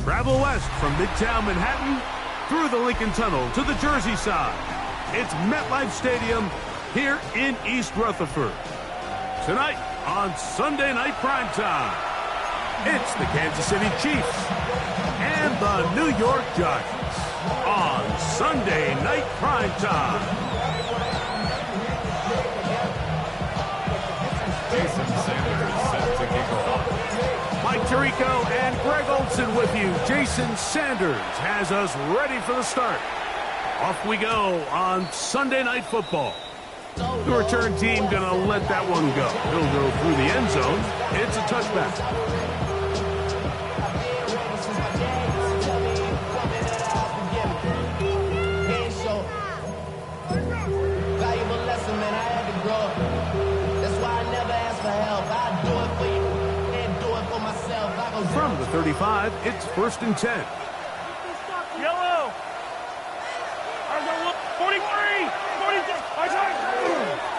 Travel west from Midtown Manhattan through the Lincoln Tunnel to the Jersey side. It's MetLife Stadium here in East Rutherford. Tonight on Sunday Night Primetime, it's the Kansas City Chiefs and the New York Giants on Sunday Night Primetime. Jason Sanders set to kick off. Mike Tirico and Greg Olson with you. Jason Sanders has us ready for the start. Off we go on Sunday Night Football. The return team gonna let that one go. He'll go through the end zone. It's a touchback. From the 35, it's 1st and 10. Yellow. 43. 46.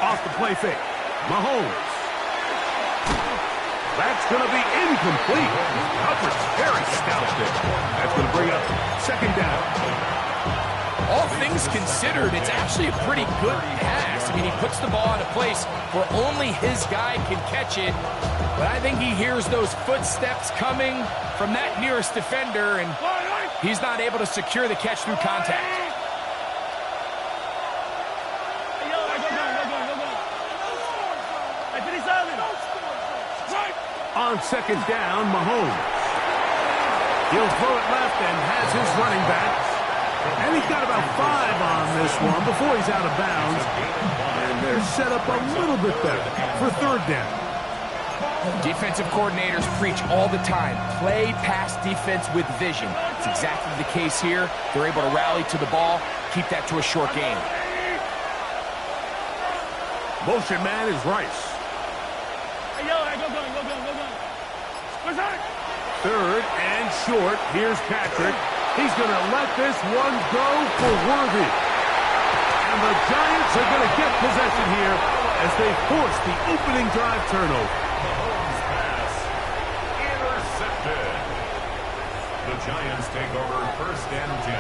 Off the play fake. Mahomes. That's going to be incomplete. Coverage very stout there. That's going to bring up 2nd down. All things considered, it's actually a pretty good pass. I mean, he puts the ball in a place where only his guy can catch it. But I think he hears those footsteps coming from that nearest defender, and he's not able to secure the catch through contact. On 2nd down, Mahomes. He'll throw it left and has his running back. And he's got about 5 on this one before he's out of bounds. And they're set up a little bit better for 3rd down. Defensive coordinators preach all the time, play pass defense with vision. It's exactly the case here. They're able to rally to the ball, keep that to a short game. Motion man is Rice. 3rd and short. Here's Patrick. He's going to let this one go for Worthy. And the Giants are going to get possession here as they force the opening drive turnover. Mahomes' pass intercepted. The Giants take over 1st and 10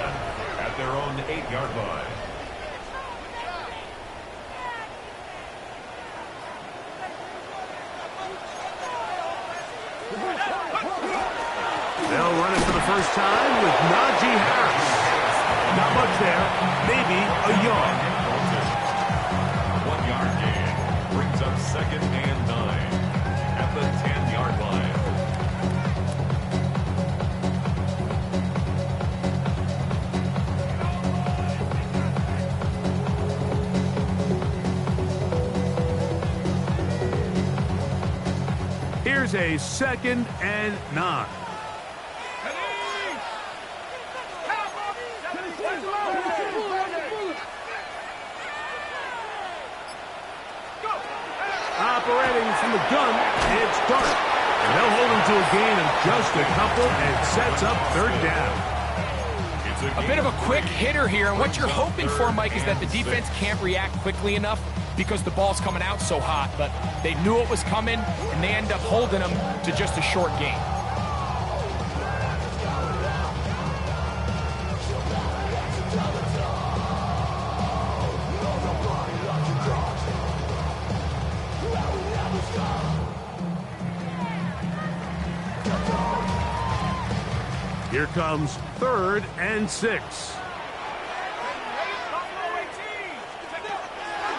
at their own 8-yard line. They'll run it for the first time with Najee Harris. Not much there, maybe a yard. 1-yard gain brings up 2nd and 9 at the 10-yard line. Here's a 2nd and 9. Operating from the gun, it's Dart. And they'll hold him to a gain of just a couple and sets up 3rd down. A bit of a quick hitter here, and what you're hoping for, Mike, is that the defense can't react quickly enough because the ball's coming out so hot. But they knew it was coming, and they end up holding them to just a short gain. Here comes 3rd and 6.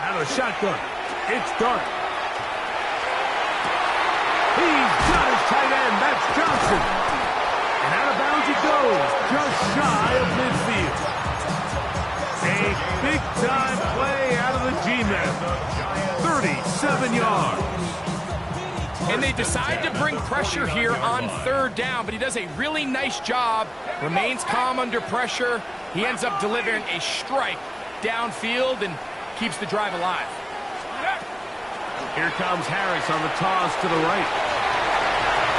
Out of the shotgun, it's Dart. He's got his tight end, that's Johnson. And out of bounds he goes, just shy of midfield. A big-time play out of the G-men. 37 yards. And they decide to bring pressure here on 3rd down, but he does a really nice job, remains calm under pressure. He ends up delivering a strike downfield and keeps the drive alive. Here comes Harris on the toss to the right.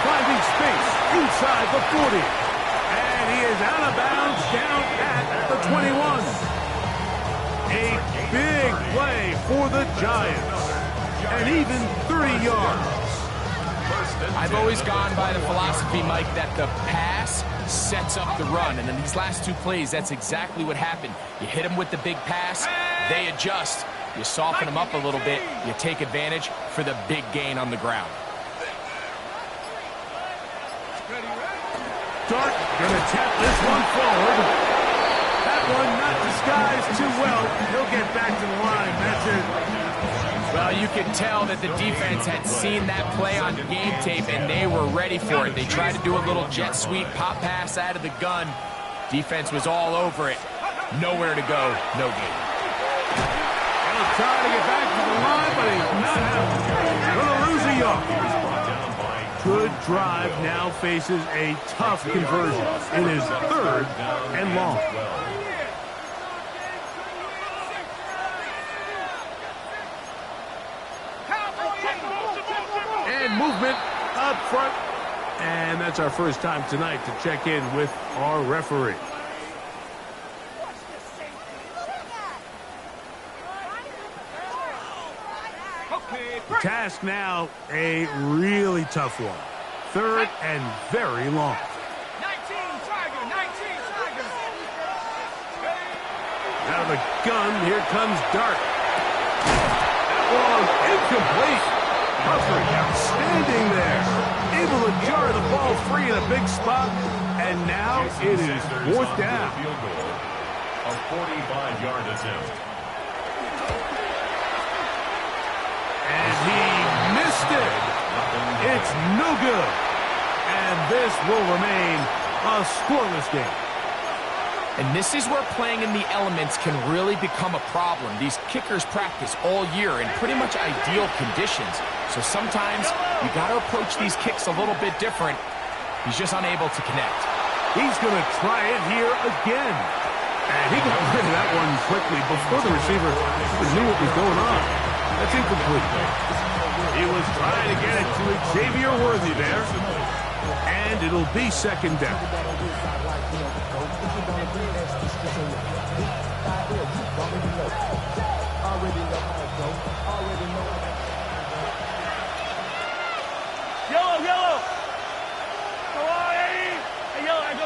Finding space inside the 40. And he is out of bounds down at the 21. A big play for the Giants. And even 30 yards. I've always gone by the philosophy, Mike, that the pass sets up the run. And in these last two plays, that's exactly what happened. You hit them with the big pass, they adjust. You soften them up a little bit, you take advantage for the big gain on the ground. Dart gonna tap this one forward. That one not disguised too well. He'll get back to the line. That's it. Well, you can tell that the defense had seen that play on game tape, and they were ready for it. They tried to do a little jet sweep, pop pass out of the gun. Defense was all over it. Nowhere to go, no gain. He'll try to get back to the line, but he's not happening. Gonna lose a yard. Good drive now faces a tough conversion. It is 3rd and long. And movement up front. And that's our first time tonight to check in with our referee. The task now, a really tough one. 3rd and very long. 19 Tiger. Out of the gun, here comes Dart. That one incomplete. Humphrey outstanding there. Able to jar the ball free in a big spot. And now it is 4th down. Field goal, a 45-yard attempt. And he missed it. It's no good. And this will remain a scoreless game. And this is where playing in the elements can really become a problem. These kickers practice all year in pretty much ideal conditions. So sometimes you got to approach these kicks a little bit different. He's just unable to connect. He's going to try it here again. And he got rid of that one quickly before the receiver even knew what was going on. That's incomplete. He was trying to get it to Xavier Worthy there. And it'll be 2nd down. Yellow. Go on, Eddie. Hey, yellow, go.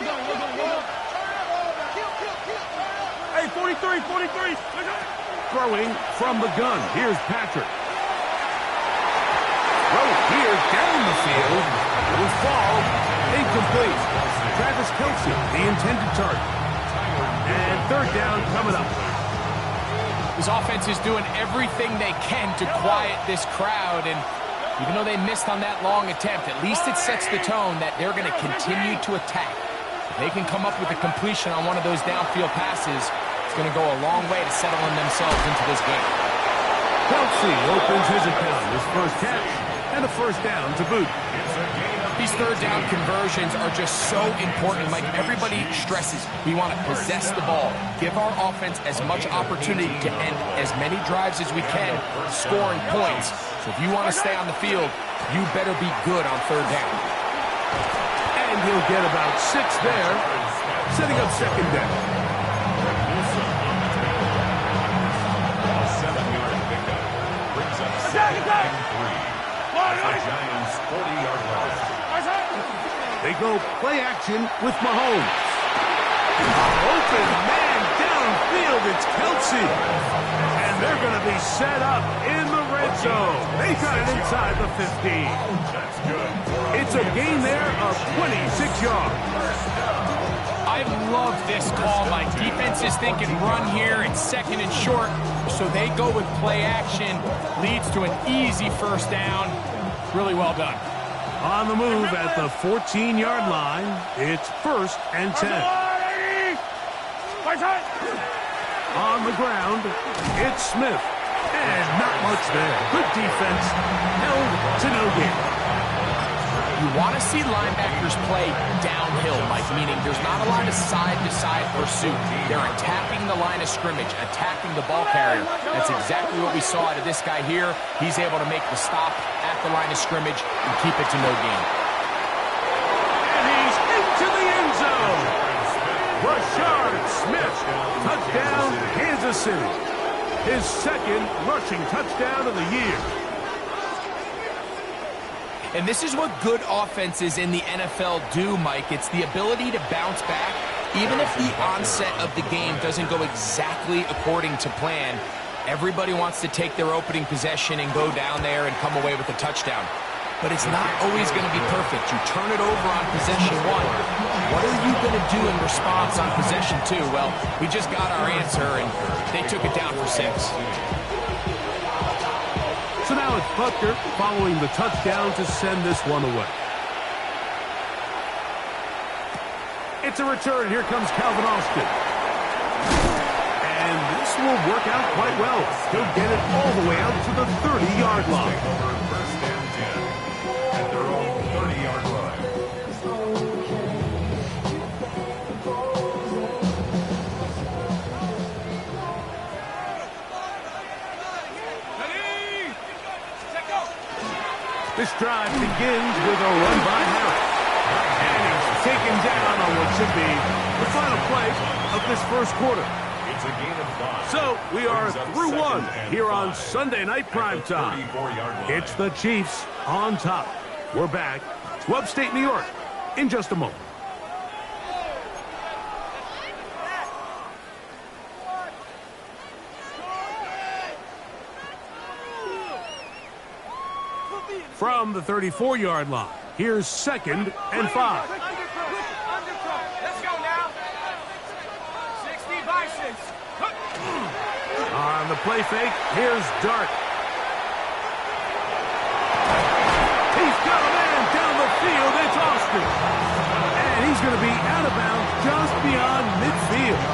Hey, 43. Throwing from the gun. Here's Patrick. Throw here down the field. Will fall. Incomplete. Travis Kelce, the intended target. And 3rd down coming up. This offense is doing everything they can to quiet this crowd, and even though they missed on that long attempt, at least it sets the tone that they're going to continue to attack. If they can come up with a completion on one of those downfield passes, it's going to go a long way to settling themselves into this game. Kelce opens his account, his first catch, and a 1st down to boot. These 3rd down conversions are just so important. Like everybody stresses, we want to possess the ball, give our offense as much opportunity to end as many drives as we can, scoring points. So if you want to stay on the field, you better be good on 3rd down. And he'll get about 6 there, setting up 2nd down. A 7-yard pickup brings up 2nd and 3. The Giants' 40-yard line. They go play action with Mahomes. Open man downfield, it's Kelce. And they're going to be set up in the red zone. They got it inside the 15. That's good. It's a gain there of 26 yards. I love this call. My defense is thinking run here. It's 2nd and short, so they go with play action. Leads to an easy 1st down. Really well done. On the move at the 14-yard line, it's 1st and 10. On the ground, it's Smith. And not much there. Good defense. Held to no gain. You want to see linebackers play downhill, Mike, meaning there's not a lot of side-to-side pursuit. They're attacking the line of scrimmage, attacking the ball carrier. That's exactly what we saw out of this guy here. He's able to make the stop at the line of scrimmage and keep it to no gain. And he's into the end zone. Rashard Smith, touchdown, Kansas City. His 2nd rushing touchdown of the year. And this is what good offenses in the NFL do, Mike. It's the ability to bounce back, even if the onset of the game doesn't go exactly according to plan. Everybody wants to take their opening possession and go down there and come away with a touchdown. But it's not always going to be perfect. You turn it over on possession 1. What are you going to do in response on possession 2? Well, we just got our answer, and they took it down for 6. So now it's Butker following the touchdown to send this one away. It's a return. Here comes Calvin Austin. And this will work out quite well. He'll get it all the way out to the 30-yard line. First and 10 at their own 30-yard line. This drive begins with a run by Harris. And he's taken down on what should be the final play of this first quarter. It's a gain of 5. So we are Brings up through second one and here on 5 Sunday Night at Prime the Time. 34-yard line. It's the Chiefs on top. We're back to upstate New York in just a moment. From the 34-yard line, here's 2nd and 5. Let's go now. 60 by 6. On the play fake, here's Dart. He's got a man down the field. It's Austin. And he's going to be out of bounds just beyond midfield.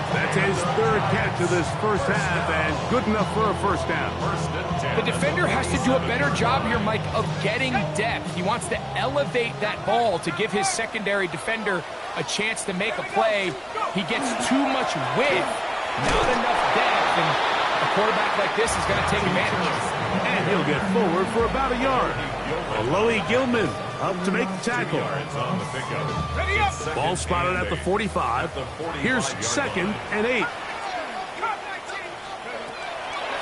That's his 3rd catch of this first half, and good enough for a first down. First and 10. The defender has to do a better job here, Mike, of getting depth. He wants to elevate that ball to give his secondary defender a chance to make a play. He gets too much width, not enough depth, and a quarterback like this is going to take advantage. And he'll get forward for about a yard. Loey Gilman up to make the tackle. Yards on the pickup. Ready up. Ball spotted at the 45. Here's 2nd and 8.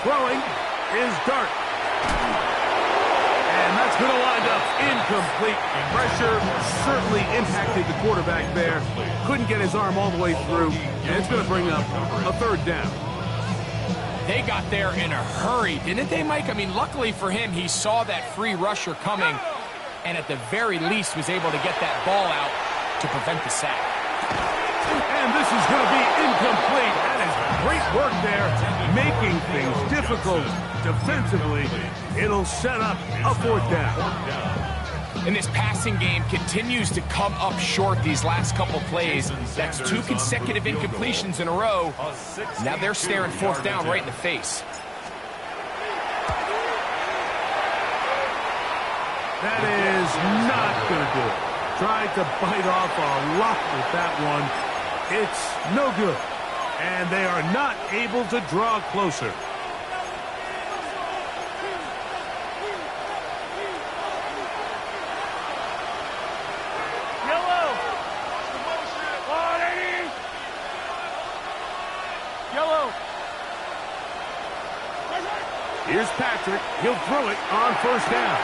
Throwing is Dart. And that's going to wind up incomplete. Pressure certainly impacted the quarterback there. Couldn't get his arm all the way through. And it's going to bring up a 3rd down. They got there in a hurry, didn't they, Mike? I mean, luckily for him, he saw that free rusher coming, and at the very least was able to get that ball out to prevent the sack. And this is going to be incomplete. That is great work there, making things difficult defensively. It'll set up a 4th down. And this passing game continues to come up short these last couple plays. That's 2 consecutive incompletions in a row. Now they're staring 4th down right in the face. That is not going to do it. Tried to bite off a lot with that one. It's no good. And they are not able to draw closer. Yellow. Yellow. Here's Patrick. He'll throw it on 1st down.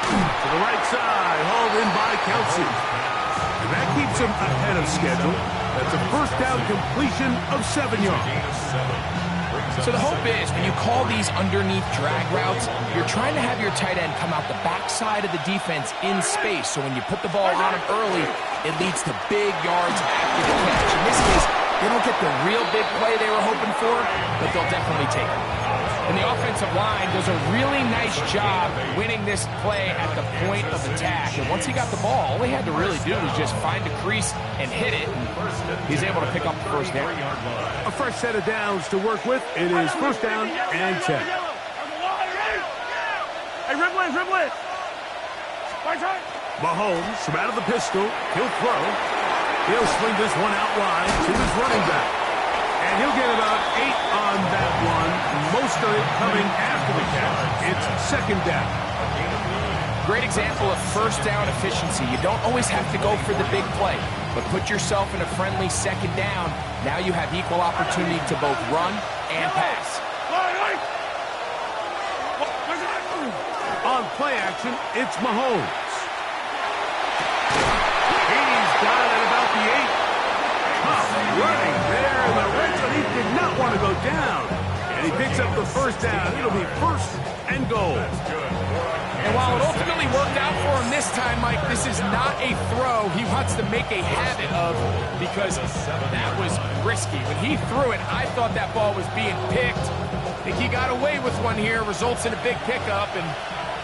To the right side, hauled in by Kelsey. And that keeps him ahead of schedule. That's a 1st down completion of 7 yards. So the hope is when you call these underneath drag routes, you're trying to have your tight end come out the backside of the defense in space. So when you put the ball on him early, it leads to big yards after the catch. In this case, they don't get the real big play they were hoping for, but they'll definitely take it. And the offensive line does a really nice job winning this play at the point of attack. And once he got the ball, all he had to really do was just find a crease and hit it. And he's able to pick up the 1st down. A fresh set of downs to work with. It is 1st down and 10. Hey, dribble it. Mahomes from out of the pistol. He'll throw. He'll swing this one out wide to his running back. And he'll get about 8 on that one. Most of it coming after the catch. It's 2nd down. Great example of 1st down efficiency. You don't always have to go for the big play, but put yourself in a friendly 2nd down. Now you have equal opportunity to both run and pass. On on play action, it's Mahomes. He's got it about the 8. Tough running there in the red zone. He did not want to go down. And he picks up the first down. It'll be 1st and goal. And while it ultimately worked out for him this time, Mike, this is not a throw he wants to make a habit of, because that was risky. When he threw it, I thought that ball was being picked. I think he got away with one here, results in a big pickup, and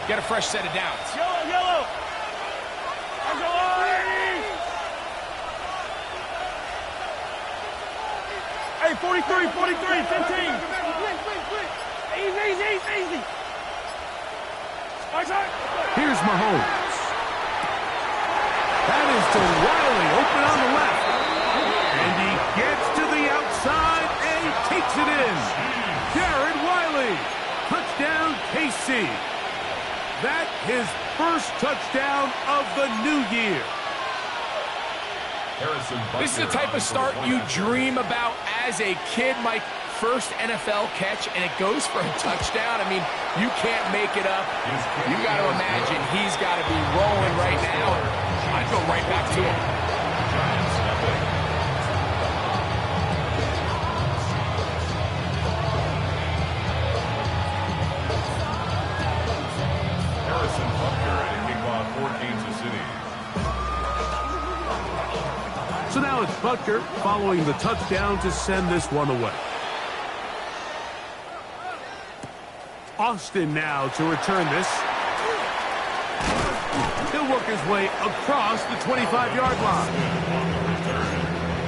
get a fresh set of downs. Yellow, yellow. Hey, 43, 43, 15. Easy. Here's Mahomes. That is to Wiley, open on the left. And he gets to the outside and he takes it in. Jared Wiley, touchdown KC. That his first touchdown of the new year. This is the type of start you dream about as a kid, Mike. First NFL catch, and it goes for a touchdown. I mean, you can't make it up. You got to imagine he's got to be rolling right now. I'd go right back to him. Harrison Butker and a kickoff for Kansas City. So now it's Butker following the touchdown to send this one away. Austin now to return this. He'll work his way across the 25-yard line.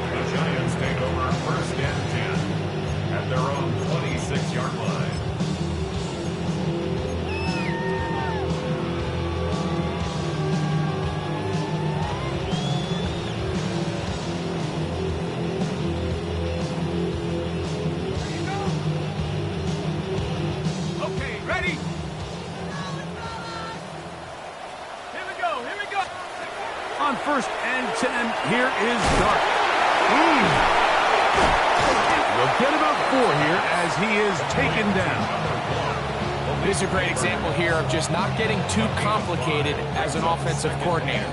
The Giants take over 1st and 10 at their own 26-yard line. On 1st and 10, here is Dart. We'll get about 4 here as he is taken down. This is a great example here of just not getting too complicated as an offensive coordinator.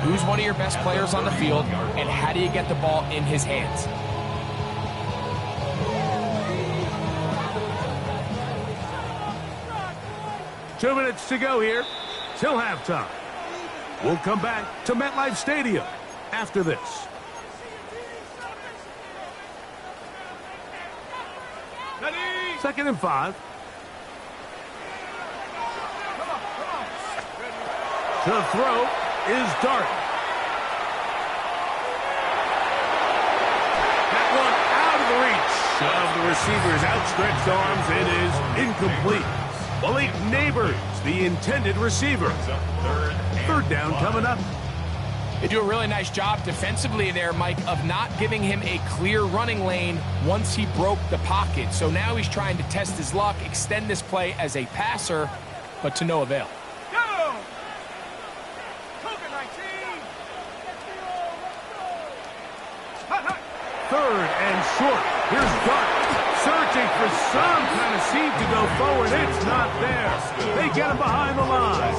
Who's one of your best players on the field, and how do you get the ball in his hands? Two minutes to go here till halftime. We'll come back to MetLife Stadium after this. Ready? 2nd and 5. To throw is Dart. That one out of the reach of the receiver's outstretched arms. It is incomplete. Malik Neighbors, the intended receiver. 3rd down coming up. They do a really nice job defensively there, Mike, of not giving him a clear running lane once he broke the pocket. So now he's trying to test his luck, extend this play as a passer, but to no avail. Go! 3rd and short. Here's Dart. Searching for some kind of seed to go forward. It's not there. They get him behind the line.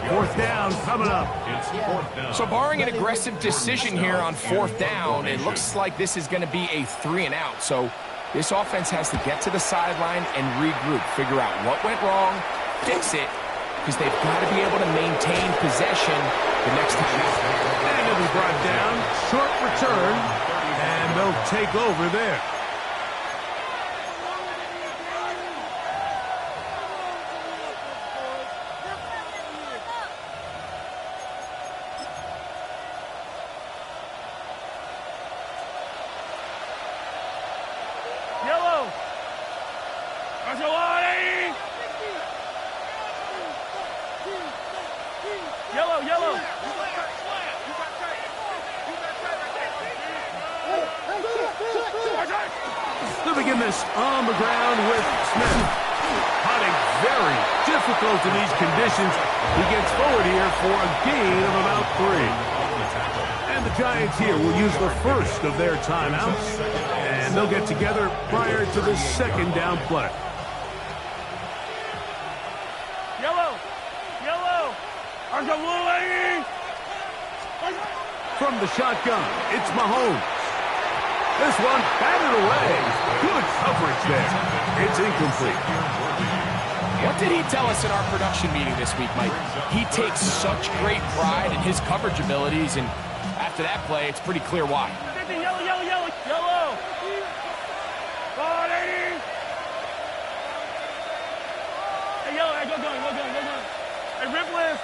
4th down coming up. It's 4th down. So barring an aggressive decision here on 4th down, it looks like this is going to be a 3 and out. So this offense has to get to the sideline and regroup, figure out what went wrong, fix it, because they've got to be able to maintain possession the next time out. And it'll be brought down. Short return. And they'll take over there. Yellow. Yellow, yellow. They'll begin this on the ground with Smith. Hunting very difficult in these conditions. He gets forward here for a gain of about 3. And the Giants here will use the first of their timeouts. And they'll get together prior to the 2nd down play. Yellow. From the shotgun, it's Mahomes. This one batted away. Good coverage there. It's incomplete. What did he tell us in our production meeting this week, Mike? He takes such great pride in his coverage abilities, and after that play, it's pretty clear why. Yellow, yellow, yellow, yellow. Ball, 80. Hey, yellow, hey, go gun. Hey, Ripless.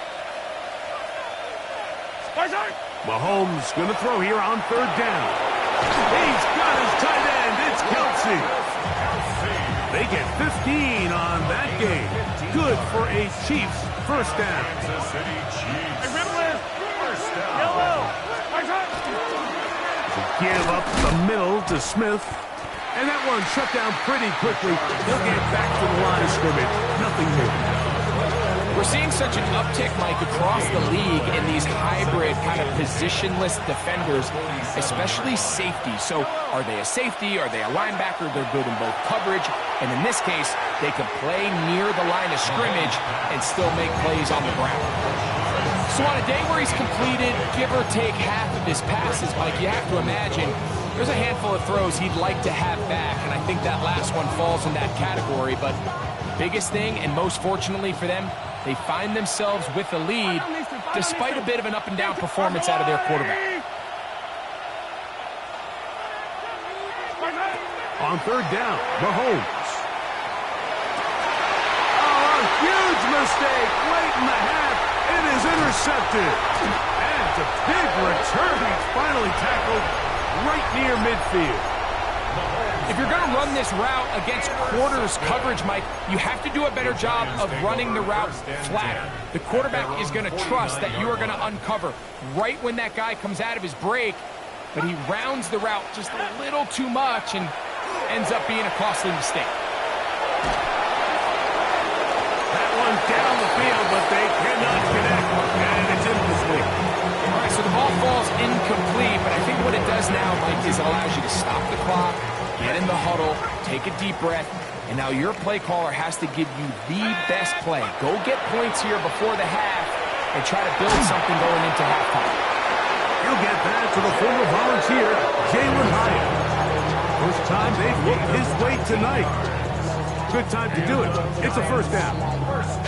Mahomes going to throw here on third down. He's got his tight end. It's Kelsey. They get 15 on that game. Good for a Chiefs first down. Hey, Ripless. Yellow. To give up the middle to Smith. And that one shut down pretty quickly. He'll get back to the line of scrimmage. Nothing new. We're seeing such an uptick, Mike, across the league in these hybrid kind of positionless defenders, especially safety. So are they a safety? Are they a linebacker? They're good in both coverage. And in this case, they can play near the line of scrimmage and still make plays on the ground. So on a day where he's completed, give or take half of his passes, Mike, you have to imagine there's a handful of throws he'd like to have back. And I think that last one falls in that category. But biggest thing, and most fortunately for them, they find themselves with a lead despite a bit of an up-and-down performance out of their quarterback. On third down, Mahomes. Oh, a huge mistake late in the half. It is intercepted. And it's a big return. He's finally tackled right near midfield. If you're going to run this route against quarters coverage, Mike, you have to do a better job of running the route flatter. The quarterback is going to trust that you are going to uncover right when that guy comes out of his break, but he rounds the route just a little too much and ends up being a costly mistake. That one down the field, but they cannot connect, and it's incomplete. All right, so the ball falls incomplete, but I think what it does now, Mike, is it allows you to stop the clock, get in the huddle, take a deep breath, and now your play caller has to give you the best play. Go get points here before the half and try to build something going into halftime. He'll get that to the former volunteer, Jalen Hyatt. First time they've looked his way tonight. Good time to do it. It's a first down.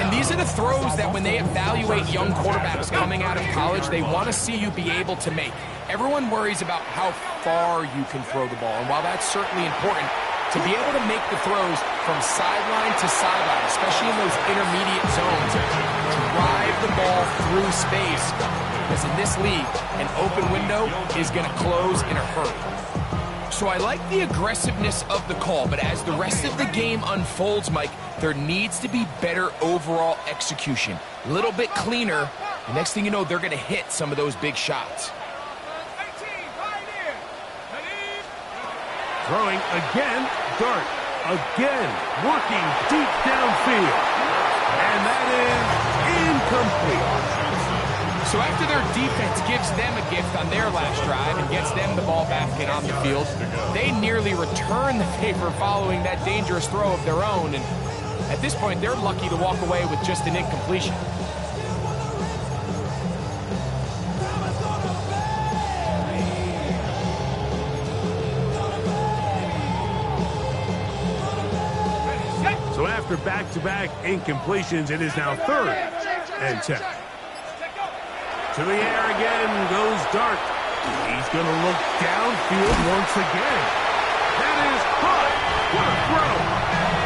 And these are the throws that when they evaluate young quarterbacks coming out of college, they want to see you be able to make. Everyone worries about how far you can throw the ball, and while that's certainly important, to be able to make the throws from sideline to sideline, especially in those intermediate zones, drive the ball through space, because in this league, an open window is going to close in a hurry. So I like the aggressiveness of the call, but as the rest of the game unfolds, Mike, there needs to be better overall execution. A little bit cleaner. The next thing you know, they're going to hit some of those big shots. Throwing again, Dart. Again, working deep downfield. And that is incomplete. So after their defense gives them a gift on their last drive and gets them the ball back and on the field, they nearly return the favor following that dangerous throw of their own. And at this point, they're lucky to walk away with just an incompletion. So after back-to-back incompletions, it is now 3rd and 10. To the air again goes Dart. He's going to look downfield once again. That is caught. What a throw.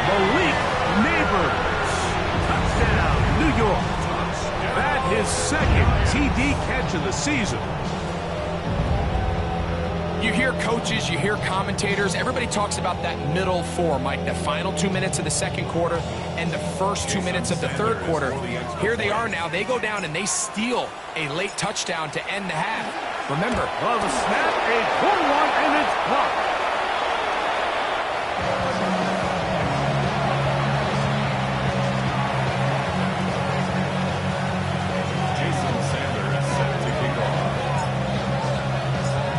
Malik Neighbors. Touchdown, New York. That his second TD catch of the season. You hear coaches, you hear commentators, everybody talks about that middle four, Mike, the final 2 minutes of the second quarter and the first 2 minutes of the third quarter. Here they are now. They go down and they steal a late touchdown to end the half. Remember, well, the snap, a poor one, and it's blocked.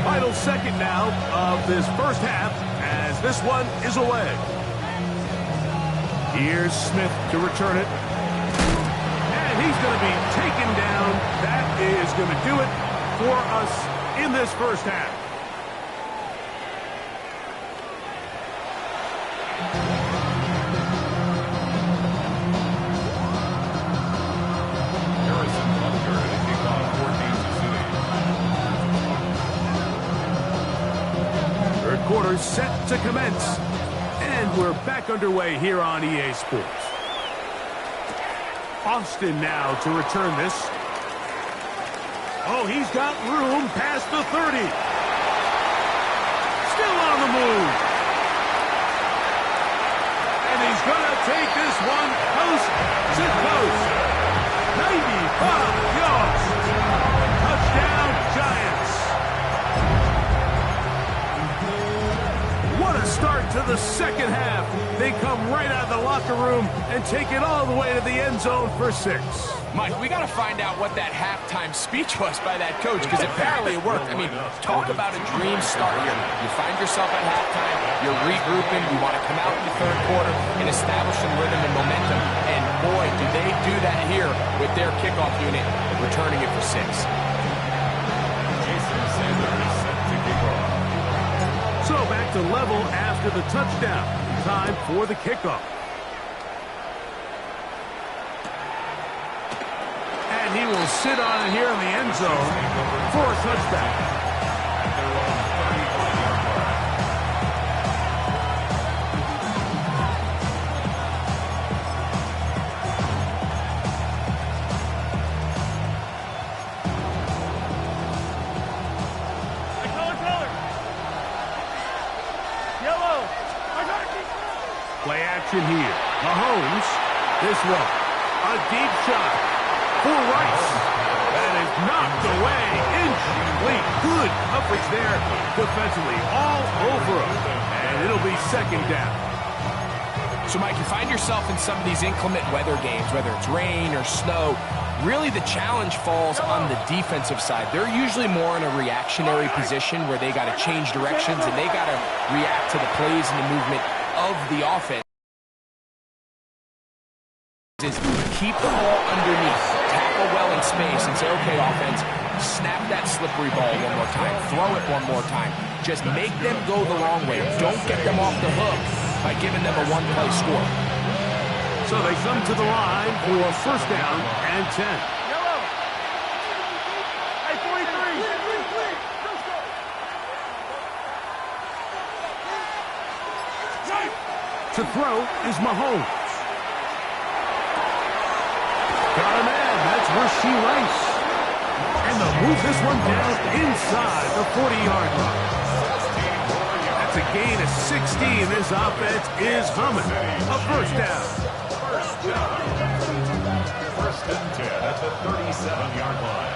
Final second now of this first half as this one is away. Here's Smith to return it. And he's going to be taken down. That is going to do it for us in this first half. Third quarter set to commence. And we're back underway here on EA Sports. Austin now to return this. Oh, he's got room past the 30. Still on the move. And he's going to take this one coast to coast. 95 yards. Touchdown, Giants. What a start to the second half. They come right out of the locker room and take it all the way to the end zone for 6. Mike, we got to find out what that halftime speech was by that coach, because apparently it worked. I mean, talk about a dream start here. You find yourself at halftime, you're regrouping, you want to come out in the third quarter and establish some rhythm and momentum. And boy, do they do that here with their kickoff unit, returning it for 6. So back to level after the touchdown. Time for the kickoff. And he will sit on it here in the end zone for a touchback. Play action here. Mahomes. This one. A deep shot for Rice. That is knocked away. Incomplete. Good coverage there defensively. All over him. And it'll be second down. So, Mike, you find yourself in some of these inclement weather games, whether it's rain or snow. Really, the challenge falls on the defensive side. They're usually more in a reactionary position where they got to change directions and they got to react to the plays and the movement of the offense. Is keep the ball underneath, tackle well in space, and say, okay, offense, snap that slippery ball one more time, throw it one more time. Just make them go the long way. Don't get them off the hook by giving them a one-play score. So they come to the line for first down and 10. Yellow. Hey, 43. To throw is Mahomes. Got a man. That's Rasheed Rice. And they'll move this one down inside the 40-yard line. That's a gain of 16. This offense is humming. A first down. First and 10 at the 37-yard line.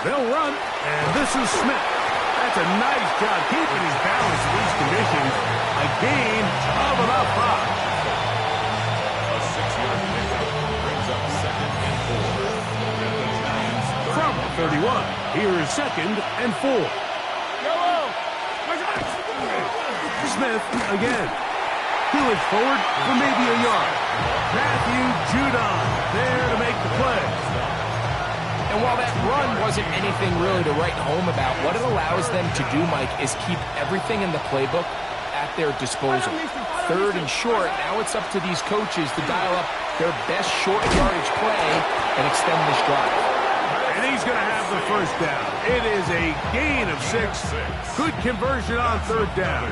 They'll run, and this is Smith. That's a nice job keeping his balance in these conditions. A gain of about 5. A 6-yard pickup brings up second and 4. And the Giants From 31, here is second and 4. Smith again. He'll forward for maybe a yard. Matthew Judon there to make the play. And while that run wasn't anything really to write home about, what it allows them to do, Mike, is keep everything in the playbook at their disposal. Third and short, now it's up to these coaches to dial up their best short yardage play and extend this drive. And he's going to have the first down. It is a gain of 6. Good conversion on third down.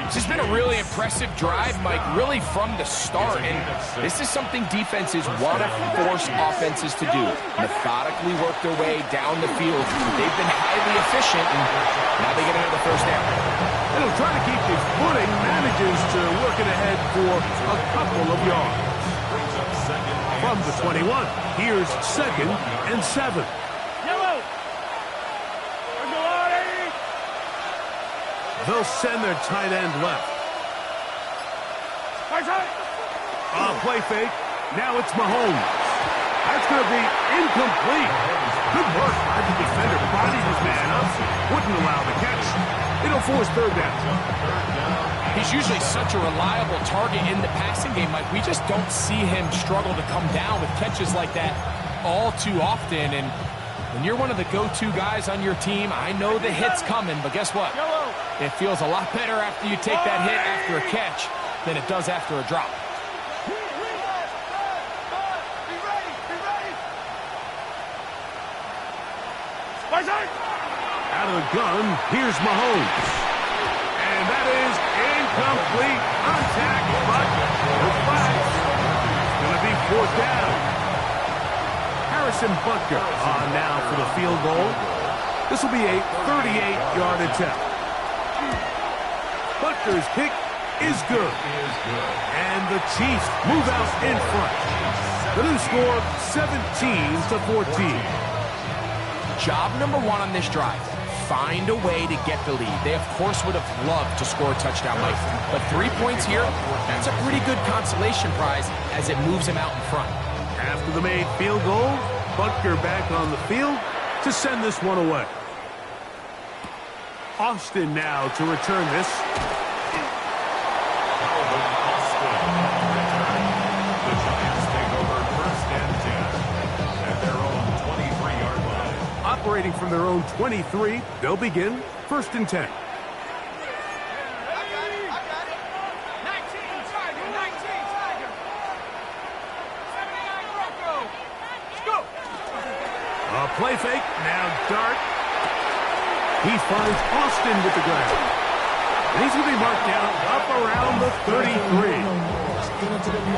This has been a really impressive drive, Mike, really from the start. And this is something defenses want to force offenses to do. Methodically work their way down the field. They've been highly efficient, and now they get another first down. And he'll try to keep his footing, manages to work it ahead for a couple of yards. From the 21, here's second and 7. They'll send their tight end left. Play fake. Now it's Mahomes. That's going to be incomplete. Good work by the defender. Bodied his man up. Wouldn't allow the catch. It'll force third down. He's usually such a reliable target in the passing game, Mike. We just don't see him struggle to come down with catches like that all too often, and when you're one of the go-to guys on your team, I know the hit's coming, but guess what? It feels a lot better after you take that hit after a catch than it does after a drop. Out of the gun, here's Mahomes. And that is incomplete. Contact, but the flag. It's going to be fourth down. Harrison Butker on now for the field goal. This will be a 38-yard attempt. Butker's kick is good. And the Chiefs move out in front. The new score, 17-14. Job number one on this drive, find a way to get the lead. They, of course, would have loved to score a touchdown, Mike. But 3 points here, that's a pretty good consolation prize as it moves them out in front. After the made field goal, Butker back on the field to send this one away. Austin now to return this. The Giants take over first and 10 at their own 23-yard line. Operating from their own 23, they'll begin first and 10. A play fake, now dart. He finds Austin with the grab. And he's going to be marked down up around the 33.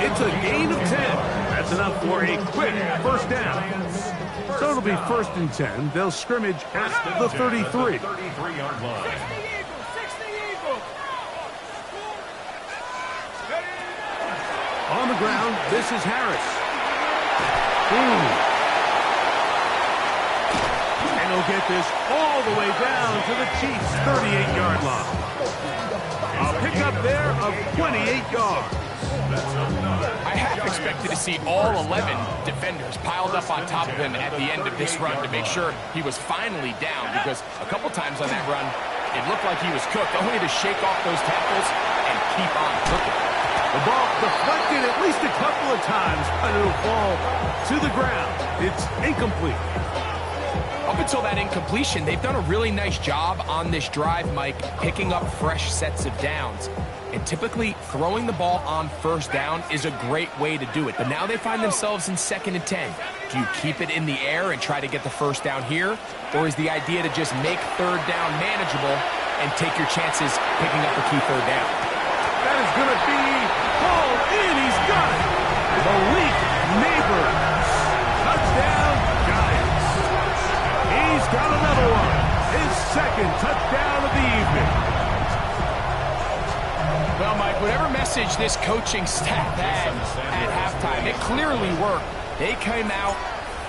It's a gain of 10. That's enough for a quick first down. So it'll be first and 10. They'll scrimmage at the 33. 33-yard line. On the ground, this is Harris. And he'll get this all the way down to the Chiefs' 38-yard line. A pickup there of 28 yards. I half expected to see all 11 defenders piled up on top of him at the end of this run to make sure he was finally down, because a couple times on that run, it looked like he was cooked. Only to shake off those tackles and keep on cooking. The ball deflected at least a couple of times, but it'll fall to the ground. It's incomplete. Up until that incompletion, they've done a really nice job on this drive, Mike, picking up fresh sets of downs. And typically, throwing the ball on first down is a great way to do it. But now they find themselves in second and 10. Do you keep it in the air and try to get the first down here? Or is the idea to just make third down manageable and take your chances picking up a key third down? That is going to be hauled in. He's got it. Malik Neighbors. Touchdown, Giants. He's got another one. His second touchdown of the evening. Well, Mike, whatever message this coaching staff had at halftime, it clearly worked. They came out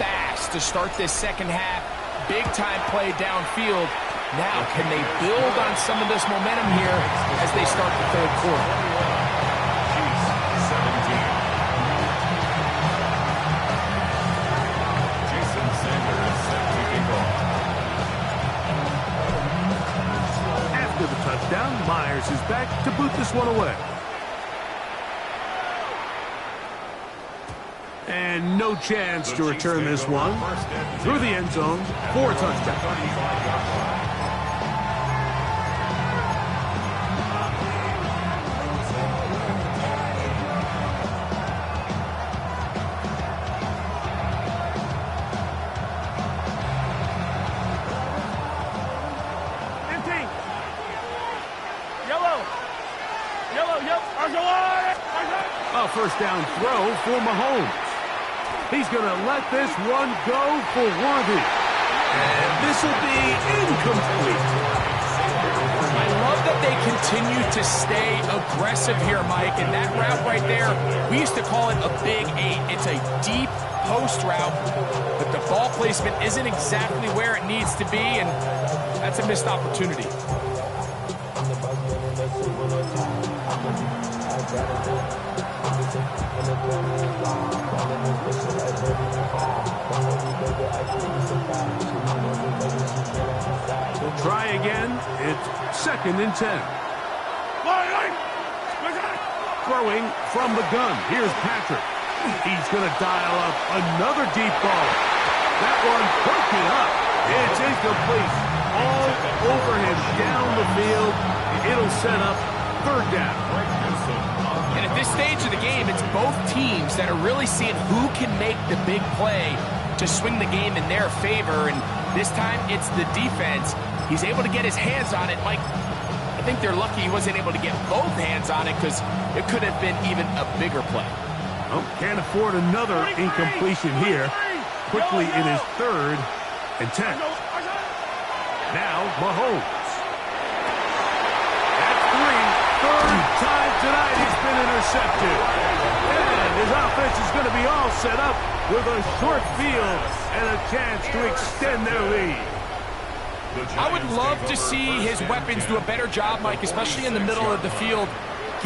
fast to start this second half. Big-time play downfield. Now, can they build on some of this momentum here as they start the third quarter? Chiefs 17. Jason Sanders set to kick off. After the touchdown, Myers is back to boot this one away. And no chance to return this one through the end zone for a touchdown. 35-yard line. A first down throw for Mahomes. He's going to let this one go for Worthy. And this will be incomplete. I love that they continue to stay aggressive here, Mike. And that route right there, we used to call it a big 8. It's a deep post route, but the ball placement isn't exactly where it needs to be, and that's a missed opportunity. They'll try again. It's second and 10. Throwing from the gun. Here's Patrick. He's going to dial up another deep ball. That one broken up. It's incomplete. All over him down the field. It'll set up third down. And at this stage of the game, it's both teams that are really seeing who can make the big play to swing the game in their favor. And this time, it's the defense. He's able to get his hands on it. Mike, I think they're lucky he wasn't able to get both hands on it because it could have been even a bigger play. Oh, can't afford another incompletion here. Quickly in his 3rd and 10. Now, Mahomes. At 3, third time tonight he's been intercepted. And his offense is going to be all set up with a short field and a chance to extend their lead. I would love to see his weapons do a better job, Mike, especially in the middle of the field,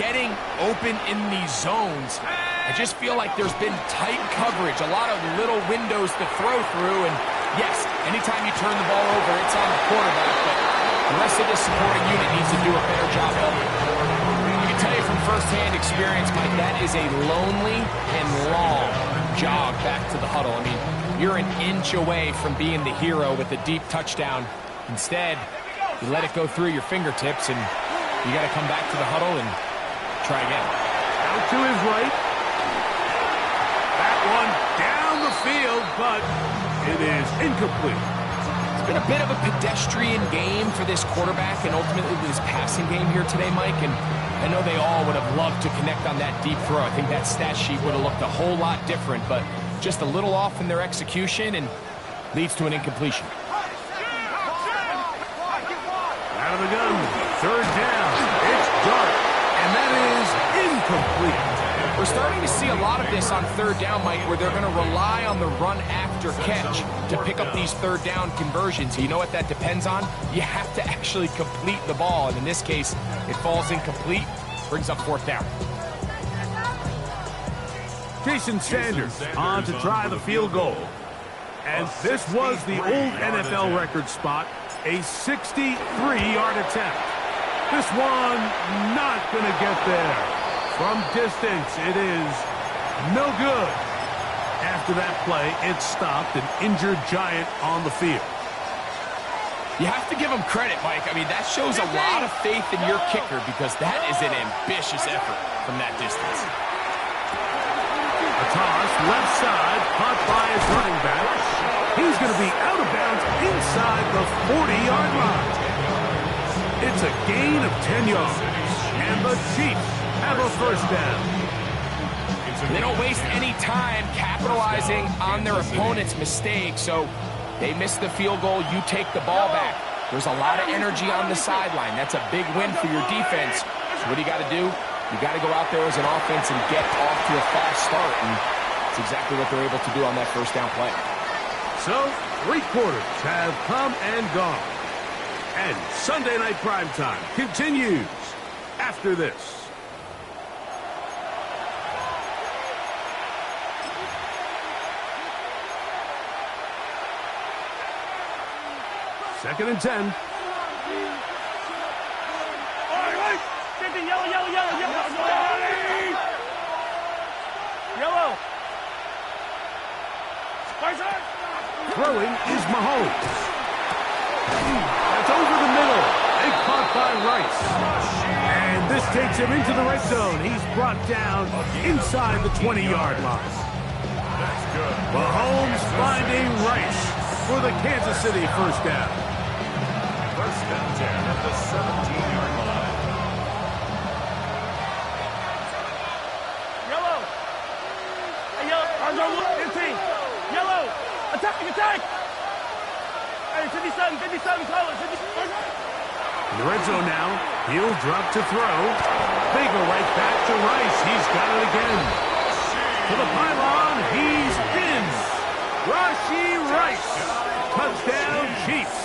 getting open in these zones. I just feel like there's been tight coverage, a lot of little windows to throw through, and yes, anytime you turn the ball over, it's on the quarterback, but the rest of the supporting unit needs to do a better job of it. I can tell you from firsthand experience, Mike, that is a lonely and long jog back to the huddle. I mean, you're an inch away from being the hero with a deep touchdown. Instead, you let it go through your fingertips, and you got to come back to the huddle and try again. Out to his right. That one down the field, but it is incomplete. It's been a bit of a pedestrian game for this quarterback and ultimately this passing game here today, Mike. And I know they all would have loved to connect on that deep throw. I think that stat sheet would have looked a whole lot different, but just a little off in their execution and leads to an incompletion. Out of the gun, third down. It's dark, and that is incomplete. We're starting to see a lot of this on third down, Mike, where they're going to rely on the run after catch to pick up these third down conversions. You know what that depends on? You have to actually complete the ball, and in this case, it falls incomplete, brings up fourth down. Jason Sanders on to try the field goal. And this was the old NFL record spot, a 63-yard attempt. This one not going to get there. From distance, it is no good. After that play, it stopped an injured Giant on the field. You have to give him credit, Mike. I mean, that shows a lot of faith in your kicker because that is an ambitious effort from that distance. A toss, left side, caught by his running back. He's going to be out of bounds inside the 40-yard line. It's a gain of 10 yards, and the Chiefs have a first down. They don't waste any time capitalizing on their opponent's mistake, so they miss the field goal, you take the ball back. There's a lot of energy on the sideline. That's a big win for your defense. So what do you got to do? You got to go out there as an offense and get off to a fast start, and that's exactly what they're able to do on that first down play. So, 3 quarters have come and gone. And Sunday Night Primetime continues after this. Second and 10. All right, 50, yellow. Yellow. Throwing is Mahomes. That's over the middle. And caught by Rice. And this takes him into the red zone. He's brought down inside the 20-yard line. Mahomes finding Rice for the Kansas City first down. First and 10 at the 17-yard line. Yellow. Hey, yellow. 15. Yellow. Attack. Hey, 57, call it. 57. In the red zone now. He'll drop to throw. They go right back to Rice. He's got it again. To the pylon. He's in. Rashee Rice. Touchdown, Chiefs.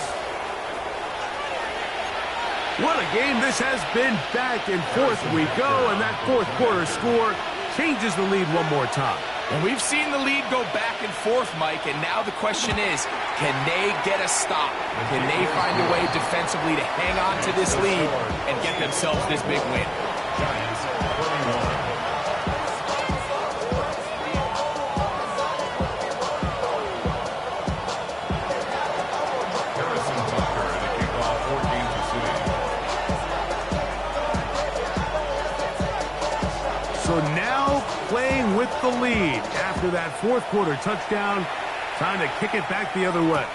What a game this has been. Back and forth we go, and that fourth quarter score changes the lead one more time. And we've seen the lead go back and forth, Mike, and now the question is, can they get a stop? Can they find a way defensively to hang on to this lead and get themselves this big win? Giants, the lead after that fourth quarter touchdown. Time to kick it back the other way.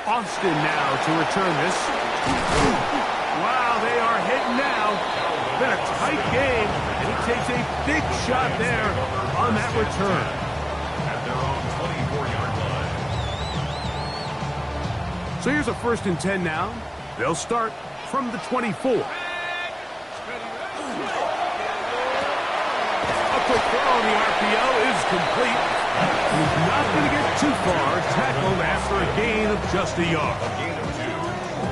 Austin now to return this. Wow, they are hitting now. Been a tight game, and he takes a big shot there on that return. At their own 24-yard line. So here's a 1st and 10 now. They'll start from the 24. A quick throw on the RPO is complete. He's not going to get too far. Tackled after a gain of just a yard.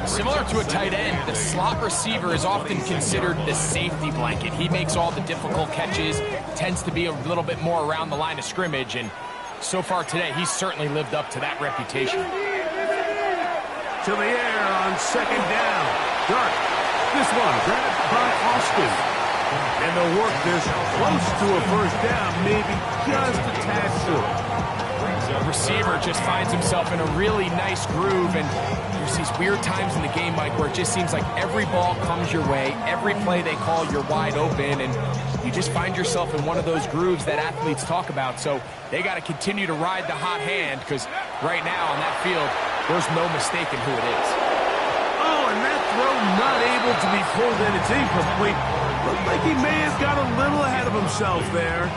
Similar to a tight end, the slot receiver is often considered the safety blanket. He makes all the difficult catches, tends to be a little bit more around the line of scrimmage, and so far today, he's certainly lived up to that reputation. To the air on 2nd down. Dart. This one grabbed by Austin. And they'll work this close to a 1st down, maybe just a tad short. The receiver just finds himself in a really nice groove, and there's these weird times in the game, Mike, where it just seems like every ball comes your way, every play they call, you're wide open, and you just find yourself in one of those grooves that athletes talk about. So they got to continue to ride the hot hand, because right now on that field, there's no mistaking who it is. Oh, and that throw not able to be pulled in. It's incomplete. Looked like he may have got a little ahead of himself there,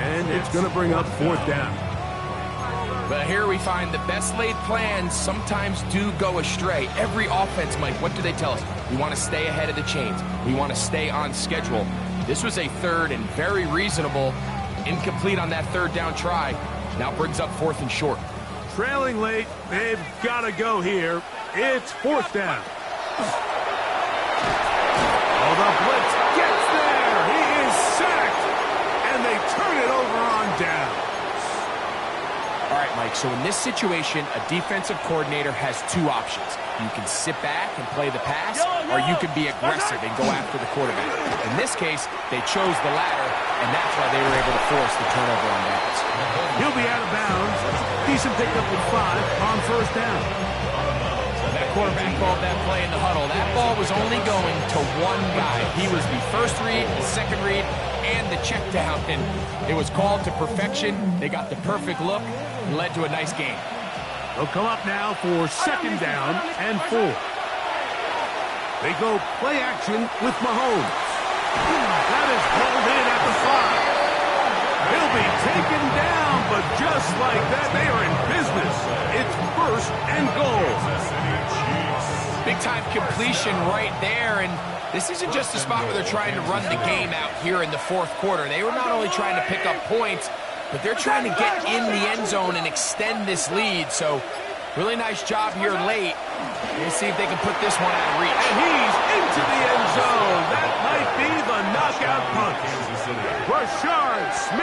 and it's going to bring up 4th down. But here we find the best laid plans sometimes do go astray. Every offense, Mike, what do they tell us? We want to stay ahead of the chains. We want to stay on schedule. This was a 3rd and very reasonable, incomplete on that 3rd down try. Now brings up 4th and short. Trailing late, they've got to go here. It's 4th down. Oh, the blitz gets there. He is sacked, and they turn it over on down. All right, Mike, so in this situation, a defensive coordinator has 2 options. You can sit back and play the pass, or you can be aggressive and go after the quarterback. In this case, they chose the latter, and that's why they were able to force the turnover on downs. He'll be out of bounds. Decent pickup with 5 on 1st down. That quarterback called that play in the huddle. That ball was only going to one guy. He was the first read, the second read, and the check down, and it was called to perfection. They got the perfect look and led to a nice game. They'll come up now for 2nd down and 4. They go play action with Mahomes. That is hauled in at the 5. He'll be taken down, but just like that, they are in business. It's 1st and goal. Big-time completion right there, and this isn't just a spot where they're trying to run the game out here in the 4th quarter. They were not only trying to pick up points, but they're trying to get in the end zone and extend this lead. So, really nice job here late. We'll see if they can put this one out of reach. And he's into the end zone. That might be the knockout punch. Rashard Smith.